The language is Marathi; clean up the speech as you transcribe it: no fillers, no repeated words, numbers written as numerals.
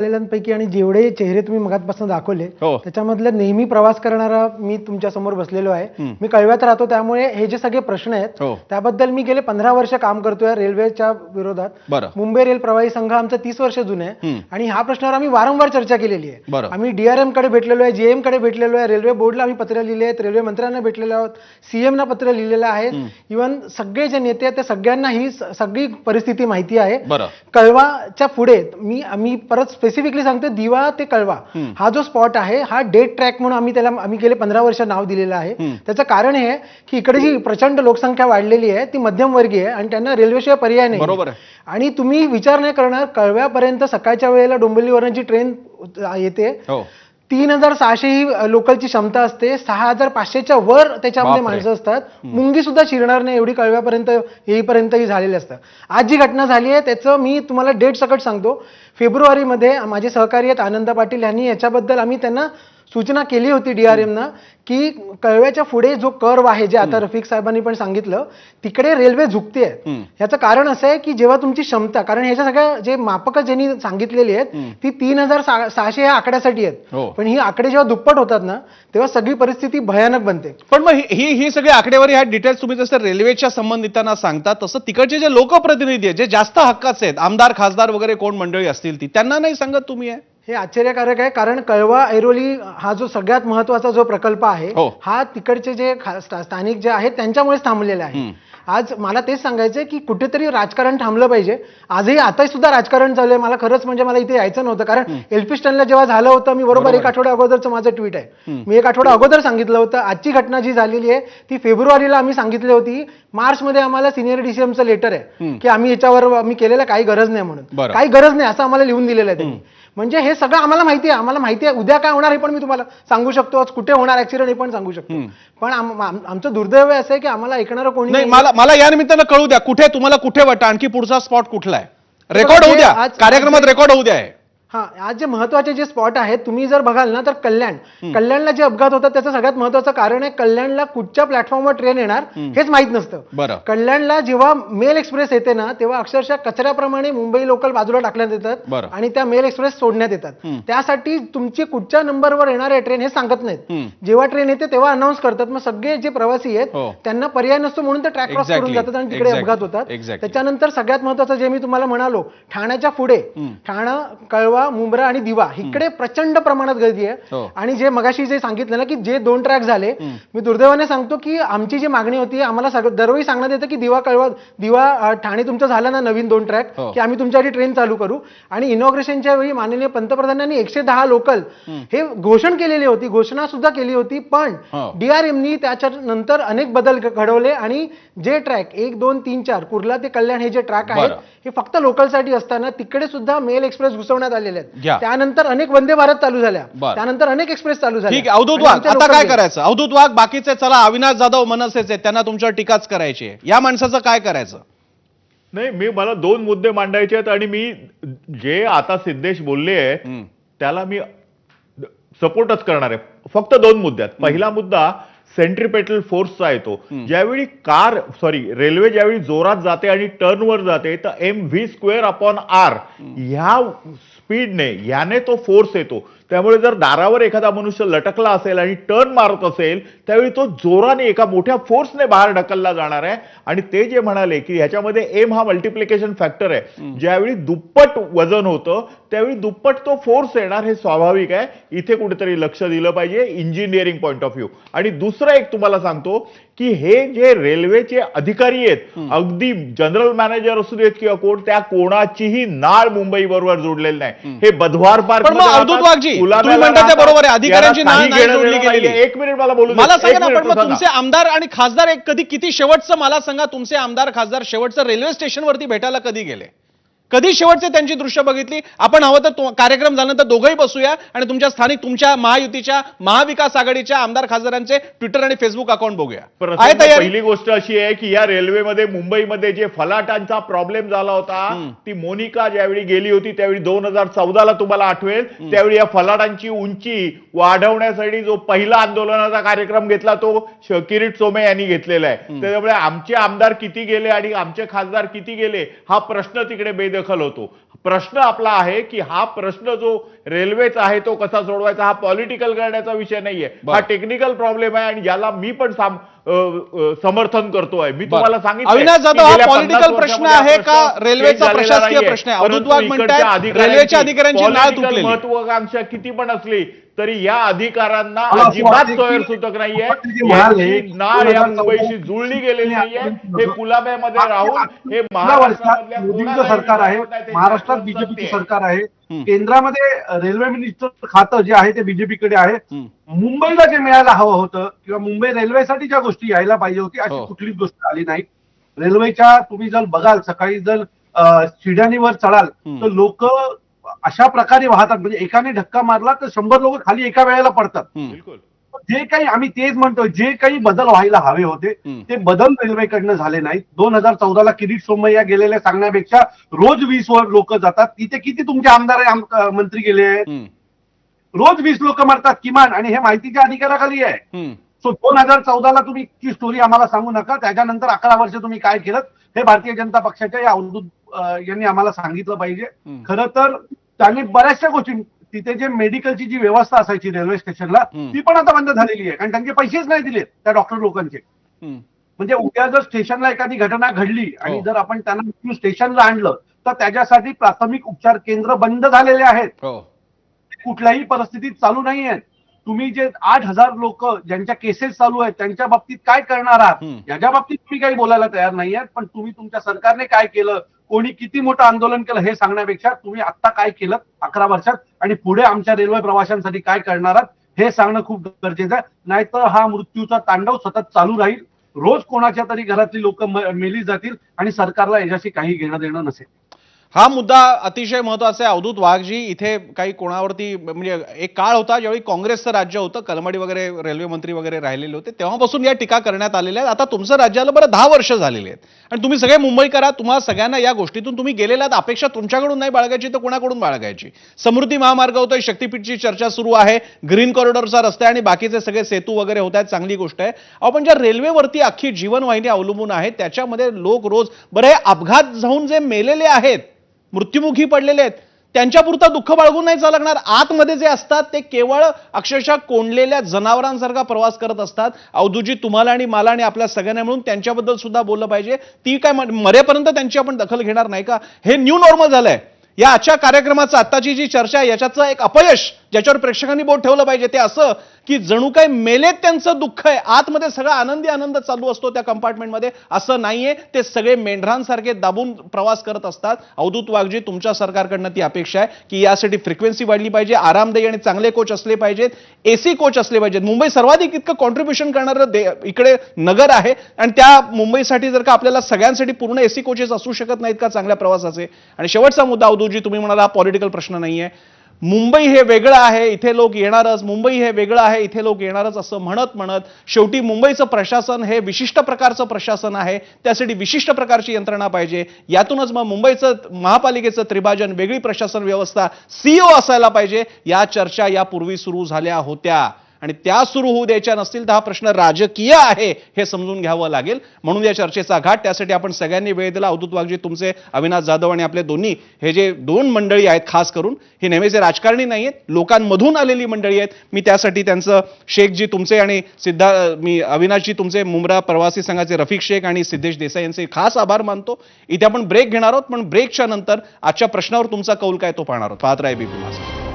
आलेल्यांपैकी आणि जेवढे चेहरे तुम्ही मगातपासून दाखवले त्याच्यामधले नेहमी प्रवास करणारा मी तुमच्या समोर बसलेलो आहे. मी कळव्यात राहतो, त्यामुळे हे जे सगळे प्रश्न आहेत त्याबद्दल मी गेले 15 वर्ष काम करतोय रेल्वेच्या विरोधात. मुंबई रेल प्रवाही संघ आमचा 30 वर्ष जुने आहे आणि ह्या प्रश्नावर आम्ही वारंवार चर्चा केलेली आहे. आम्ही DRM कडे भेटलेलो आहे, GM कडे भेटलेलो आहे, रेल्वे बोर्डला आम्ही पत्र लिहिले आहेत, रेल्वे मंत्र्यांना भेटलेलो आहोत, CM ना पत्र लिहिलेलं आहे. इव्हन सगळे जे नेते आहेत त्या सगळ्यांना ही सगळी परिस्थिती माहिती आहे. कळवाच्या पुढे आम्ही परत स्पेसिफिकली सांगतो, दिवा ते कळवा हा जो स्पॉट आहे हा डेट ट्रॅक म्हणून आम्ही गेले 15 वर्ष नाव दिलेलं आहे. त्याचं कारण हे की इकडे जी प्रचंड लोकसंख्या वाढलेली आहे ती मध्यमवर्गीय आहे आणि त्यांना रेल्वेशिवाय पर्याय नाही. बरोबर. आणि तुम्ही विचार नाही करणार, कळव्यापर्यंत सकाळच्या वेळेला डोंबिवलीवरून जी ट्रेन येते 3600 ही लोकलची क्षमता असते, 6500च्या वर त्याच्यामध्ये माणसं असतात. मुंगी सुद्धा शिरणार नाही एवढी कळव्यापर्यंत येईपर्यंतही झालेली असतं. आज जी घटना झाली आहे त्याचं मी तुम्हाला डेट सकट सांगतो. फेब्रुवारीमध्ये माझे सहकारी आहेत आनंद पाटील यांनी याच्याबद्दल आम्ही त्यांना सूचना केली होती DRM ना की कळव्याच्या पुढे जो कर्व आहे, जे आता रफिक साहेबांनी पण सांगितलं, तिकडे रेल्वे झुकते. याचं कारण असं आहे की जेव्हा तुमची क्षमता, कारण ह्याच्या सगळ्या जे मापक ज्यांनी सांगितलेली आहेत ती 3600 ह्या आकड्यासाठी आहेत, पण ही आकडे जेव्हा दुप्पट होतात ना तेव्हा सगळी परिस्थिती भयानक बनते. पण मग ही सगळी आकडेवारी, ह्या डिटेल्स तुम्ही जसं रेल्वेच्या संबंधितांना सांगता तसं तिकडचे जे लोकप्रतिनिधी आहेत, जे जास्त हक्काचे आहेत, आमदार खासदार वगैरे कोण मंडळी असतील ती, त्यांना नाही सांगत तुम्ही? हे आश्चर्यकारक आहे, कारण कळवा ऐरोली हा जो सगळ्यात महत्वाचा जो प्रकल्प आहे हा तिकडचे जे स्थानिक जे आहेत त्यांच्यामुळेच थांबलेला आहे. आज मला तेच सांगायचंय की कुठेतरी राजकारण थांबलं पाहिजे. आजही आता सुद्धा राजकारण चालू आहे. मला खरंच म्हणजे मला इथे यायचं नव्हतं, कारण एल्फिस्टनला जेव्हा झालं होतं मी बरोबर 1 आठवड्या अगोदरचं माझं ट्विट आहे, मी 1 आठवडा अगोदर सांगितलं होतं. आजची घटना जी झालेली आहे ती फेब्रुवारीला आम्ही सांगितली होती. मार्चमध्ये आम्हाला सिनियर DCMचं लेटर आहे की आम्ही याच्यावर आम्ही केलेलं काही गरज नाही म्हणून, काही गरज नाही असं आम्हाला लिहून दिलेलं आहे त्यांनी. म्हणजे हे सगळं आम्हाला माहिती आहे उद्या काय होणार हे पण मी तुम्हाला सांगू शकतो, आज कुठे होणार ऍक्सिडेंट हे पण सांगू शकतो. पण आमचं दुर्दैव असं आहे की आम्हाला ऐकणारं कोणी नाही. मला या निमित्तानं कळू द्या, कुठे तुम्हाला कुठे वाटतं आणखी पुढचा स्पॉट कुठला आहे? रेकॉर्ड होऊ द्या, कार्यक्रमात रेकॉर्ड होऊ द्या. आज जे महत्वाचे जे स्पॉट आहेत तुम्ही जर बघाल ना तर कल्याणला जे अपघात होतात त्याचं सगळ्यात महत्वाचं कारण आहे कल्याणला कुठच्या प्लॅटफॉर्मवर ट्रेन येणार हेच माहित नसतं. कल्याणला जेव्हा मेल एक्सप्रेस येते ना तेव्हा अक्षरशः कचऱ्याप्रमाणे मुंबई लोकल बाजूला टाकण्यात येतात आणि त्या मेल एक्सप्रेस सोडण्यात येतात. त्यासाठी तुमची कुठच्या नंबरवर येणार आहे ट्रेन हे सांगत नाहीत. जेव्हा ट्रेन येते तेव्हा अनाऊन्स करतात. मग सगळे जे प्रवासी आहेत त्यांना पर्याय नसतो म्हणून ते ट्रॅक क्रॉस करून जातात आणि तिकडे अपघात होतात. त्याच्यानंतर सगळ्यात महत्वाचं जे मी तुम्हाला म्हणालो, ठाण्याच्या पुढे ठाणा, कळवा, मुंब्रा आणि दिवा इकडे प्रचंड प्रमाणात गर्दी आहे. आणि जे मगाशी जे सांगितलं ना की जे 2 ट्रॅक झाले, मी दुर्दैवाने सांगतो की आमची जी मागणी होती, आम्हाला दरवेळी सांगण्यात येतं की दिवा ठाणे तुमचं झालं ना नवीन 2 ट्रॅक की आम्ही तुमच्यासाठी ट्रेन चालू करू. आणि इनॉग्रेशनच्या वेळी माननीय पंतप्रधानांनी 110 लोकल हे घोषणा केलेली होती, घोषणा सुद्धा केली होती. पण DRMनी त्याच्यानंतर अनेक बदल घडवले आणि जे ट्रॅक 1, 2, 3, 4 कुर्ला ते कल्याण हे जे ट्रॅक आहेत हे फक्त लोकलसाठी असताना तिकडे सुद्धा मेल एक्सप्रेस घुसवण्यात आले. त्यानंतर अनेक वंदे भारत चालू झाल्या, त्यानंतर अनेक एक्सप्रेस चालू झाल्या. अवधूत वाघ, आता काय करायचं? अवधूत वाघ बाकीचे चला, अविनाश जाधव मनसेचे त्यांना तुमच्यावर टीकाच करायची आहे, या माणसाचं काय करायचं? नाही, मला 2 मुद्दे मांडायचे आहेत आणि मी जे आता सिद्धेश बोलले आहे त्याला मी सपोर्टच करणार आहे. फक्त 2 मुद्दे आहेत. पहिला मुद्दा सेंट्रिपेटल फोर्सचा येतो. ज्यावेळी रेल्वे ज्यावेळी जोरात जाते आणि टर्नवर जाते तर mv²/r ह्या स्पीडने याने तो फोर्स येतो. त्यामुळे जर दारावर एखादा मनुष्य लटकला असेल आणि टर्न मारत असेल त्यावेळी तो जोराने एका मोठ्या फोर्सने बाहेर ढकलला जाणार आहे. आणि ते जे म्हणाले की ह्याच्यामध्ये एम हा मल्टिप्लिकेशन फॅक्टर आहे, ज्यावेळी दुप्पट वजन होतं त्यावेळी दुप्पट तो फोर्स येणार, हे स्वाभाविक आहे. इथे कुठेतरी लक्ष दिलं पाहिजे इंजिनिअरिंग पॉइंट ऑफ व्ह्यू. आणि दुसरं एक तुम्हाला सांगतो की हे जे रेल्वेचे अधिकारी आहेत, अगदी जनरल मॅनेजर असू देत किंवा कोण, त्या कोणाचीही नाळ मुंबई बरोबर जोडलेली नाही. हे बधवार पार्क बरोबर आहे, अधिकाऱ्यांची नाळ नाही जोडली गेलेली. 1 मिनिट मला बोलू मला सांगा ना, पण मग तुमचे आमदार आणि खासदार किती शेवटचं मला सांगा, तुमचे आमदार खासदार शेवटचं रेल्वे स्टेशनवरती भेटायला कधी गेले? कधी शेवटचे त्यांची दृश्य बघितली? आपण हवं तर कार्यक्रम झाल्यानंतर दोघंही बसूया आणि तुमच्या स्थानिक, तुमच्या महायुतीच्या, महाविकास आघाडीच्या आमदार खासदारांचे ट्विटर आणि फेसबुक अकाउंट बघूया. पहिली गोष्ट अशी आहे की या रेल्वेमध्ये मुंबईमध्ये जे फलाटांचा प्रॉब्लेम झाला होता, ती मोनिका ज्यावेळी गेली होती त्यावेळी 2014ला तुम्हाला आठवेल, त्यावेळी या फलाटांची उंची वाढवण्यासाठी जो पहिला आंदोलनाचा कार्यक्रम घेतला तो किरीट सोमे यांनी घेतलेला आहे. त्यामुळे आमचे आमदार किती गेले आणि आमचे खासदार किती गेले हा प्रश्न तिकडे बेदखल होतो. प्रश्न आपला आहे की हा प्रश्न जो रेल्वेचा आहे तो कसा सोडवायचा, हा पॉलिटिकल करण्याचा विषय नाहीये, हा टेक्निकल प्रॉब्लेम आहे आणि याला मी पण समर्थन करतोय. मी तुम्हाला सांगितलं अविनाश जाधव, हा पॉलिटिकल प्रश्न आहे का रेल्वेचा प्रशासकीय प्रश्न आहे? अवधूत वाघ म्हणतात रेल्वेच्या अधिकाऱ्यांची नाळ तुटलेली. महत्वाकांक्षा किती पण असली तरी या अधिकाऱ्यांना अजिबात सोयर सुतक नाहीये. यांची नाळ या मुंबईशी जुळली गेलेली नाहीये. हे कुलाब्यामध्ये राहून हे महाराष्ट्रामधल्या मोदींचं सरकार आहे, महाराष्ट्रात बीजेपीचं सरकार आहे, केंद्रामध्ये रेल्वे मिनिस्टर खातं जे आहे ते बीजेपीकडे आहे. मुंबईला जे मिळायला हवं होतं किंवा मुंबई रेल्वेसाठी ज्या गोष्टी यायला पाहिजे होती अशी कुठलीच गोष्ट आली नाही. रेल्वेच्या तुम्ही जर बघाल सकाळी जर शिड्यानीवर चढाल तर लोक अशा प्रकारे वाहतात, म्हणजे एकाने धक्का मारला तर 100 लोक खाली एका वेळेला पडतात. बिलकुल जे काही आम्ही तेच म्हणतो, जे काही बदल व्हायला हवे होते ते बदल रेल्वेकडनं झाले नाहीत. 2014ला किरीट सोमय्या गेलेले सांगण्यापेक्षा रोज 20 लोक जातात. तिथे किती तुमचे आमदार मंत्री गेले आहेत? रोज 20 लोक मरतात किमान, आणि हे माहितीच्या अधिकाराखाली आहे. सो 2014ला तुम्ही ती स्टोरी आम्हाला सांगू नका. त्याच्यानंतर 11 वर्ष तुम्ही काय केलं हे भारतीय जनता पक्षाच्या या अवधूत यांनी आम्हाला सांगितलं पाहिजे. खरं तर त्यांनी बऱ्याचशा गोष्टी, तिथे जे मेडिकलची जी व्यवस्था असायची रेल्वे स्टेशनला ती पण आता बंद झालेली आहे, कारण त्यांचे पैसेच नाही दिले त्या डॉक्टर लोकांचे. म्हणजे उद्या जर स्टेशनला एखादी घटना घडली आणि जर आपण त्यांना स्टेशनला आणलं तर त्याच्यासाठी प्राथमिक उपचार केंद्र बंद झालेले आहेत, कुठल्याही परिस्थितीत चालू नाही आहेत. तुम्ही जे 8,000 लोक ज्यांच्या केसेस चालू आहेत त्यांच्या बाबतीत काय करणार आहात याच्या बाबतीत तुम्ही काही बोलायला तयार नाही आहात. पण तुम्ही तुमच्या सरकारने काय केलं, कोणी किती मोठं आंदोलन केलं हे सांगण्यापेक्षा तुम्ही आता काय केलं 11 वर्षात आणि पुढे आमच्या रेल्वे प्रवाशांसाठी काय करणार आहात हे सांगणं खूप गरजेचं आहे. नाहीतर हा मृत्यूचा तांडव सतत चालू राहील. रोज कोणाच्या तरी घरातली लोक मेली जातील आणि सरकारला याच्याशी काही घेणं देणं नसेल. हा मुद्दा अतिशय महत्वाचा आहे. अवधूत वाघजी, इथे काही कोणावरती, म्हणजे एक काळ होता ज्यावेळी काँग्रेसचं राज्य होतं, कलमाडी वगैरे रेल्वे मंत्री वगैरे राहिलेले होते, तेव्हापासून या टीका करण्यात आलेल्या आहेत. आता तुमचं राज्याला बरं 10 वर्ष झालेली आहेत आणि तुम्ही सगळे मुंबईकर आहात. तुम्हाला सगळ्यांना या गोष्टीतून तुम्ही गेलेल्या आहात. अपेक्षा तुमच्याकडून नाही बाळगायची तर कोणाकडून बाळगायची? समृद्धी महामार्ग होतोय, शक्तीपीठची चर्चा सुरू आहे, ग्रीन कॉरिडॉरचा रस्ता आणि बाकीचे सगळे सेतू वगैरे होत आहेत, चांगली गोष्ट आहे. आपण ज्या रेल्वेवरती अख्खी जीवनवाहिनी अवलंबून आहे त्याच्यामध्ये लोक रोज, बरं हे अपघात जाऊन जे मेलेले आहेत, मृत्युमुखी पडलेले आहेत, त्यांच्यापुरतं दुःख बाळगून नाही चालणार. आतमध्ये जे असतात ते केवळ अक्षरशः कोंडलेल्या जनावरांसारखा प्रवास करत असतात. अवधूतजी, तुम्हाला आणि मला आणि आपल्या सगळ्यांना मिळून त्यांच्याबद्दल सुद्धा बोललं पाहिजे. ती काय मरेपर्यंत त्यांची आपण दखल घेणार नाही का? हे न्यू नॉर्मल झालंय. या आजच्या कार्यक्रमाचं आत्ताची जी चर्चा आहे याच्याचं एक अपयश ज्याच्यावर प्रेक्षकांनी बोट ठेवलं पाहिजे ते असं की जणू काय मेलेत त्यांचं दुःख आहे, आतमध्ये सगळा आनंदी आनंद चालू असतो त्या कंपार्टमेंटमध्ये. असं नाहीये. ते सगळे मेंढरांसारखे दाबून प्रवास करत असतात. अवधूत वाघजी, तुमच्या सरकारकडनं ती अपेक्षा आहे की यासाठी फ्रिक्वेन्सी वाढली पाहिजे, आरामदायी आणि चांगले कोच असले पाहिजेत, एसी कोच असले पाहिजेत. मुंबई सर्वाधिक इतकं कॉन्ट्रीब्युशन करणारं इकडे नगर आहे आणि त्या मुंबईसाठी जर का आपल्याला सगळ्यांसाठी पूर्ण एसी कोचेस असू शकत नाहीत का चांगल्या प्रवासाचे? आणि शेवटचा मुद्दा अवधूतजी, तुम्ही म्हणाला हा पॉलिटिकल प्रश्न नाहीये. मुंबई हे वेगळं आहे, इथे लोक येणारच, मुंबई हे वेगळं आहे, इथे लोक येणारच असं म्हणत म्हणत शेवटी मुंबईचं प्रशासन हे विशिष्ट प्रकारचं प्रशासन आहे, त्यासाठी विशिष्ट प्रकारची यंत्रणा पाहिजे. यातूनच मग मुंबईचं महापालिकेचं त्रिभाजन, वेगळी प्रशासन व्यवस्था, सीईओ असायला पाहिजे. या चर्चा यापूर्वी सुरू झाल्या होत्या आणि त्या सुरू होऊ द्यायच्या नसतील तर हा प्रश्न राजकीय आहे हे समजून घ्यावं लागेल. म्हणून या चर्चेचा घाट, त्यासाठी आपण सगळ्यांनी वेळ दिला. अवधूत वाघजी, तुमचे, अविनाश जाधव आणि आपले दोन्ही हे जे 2 मंडळी आहेत, खास करून हे नेहमीचे राजकारणी नाही आहेत, लोकांमधून आलेली मंडळी आहेत. मी त्यासाठी त्यांचं, शेखजी तुमचे आणि मी अविनाशजी तुमचे, मुंब्रा प्रवासी संघाचे रफिक शेख आणि सिद्धेश देसाई यांचे खास आभार मानतो. इथे आपण ब्रेक घेणार आहोत, पण ब्रेकच्या नंतर आजच्या प्रश्नावर तुमचा कौल काय तो पाहणार आहोत. पाहत राहा एबीपी माझा.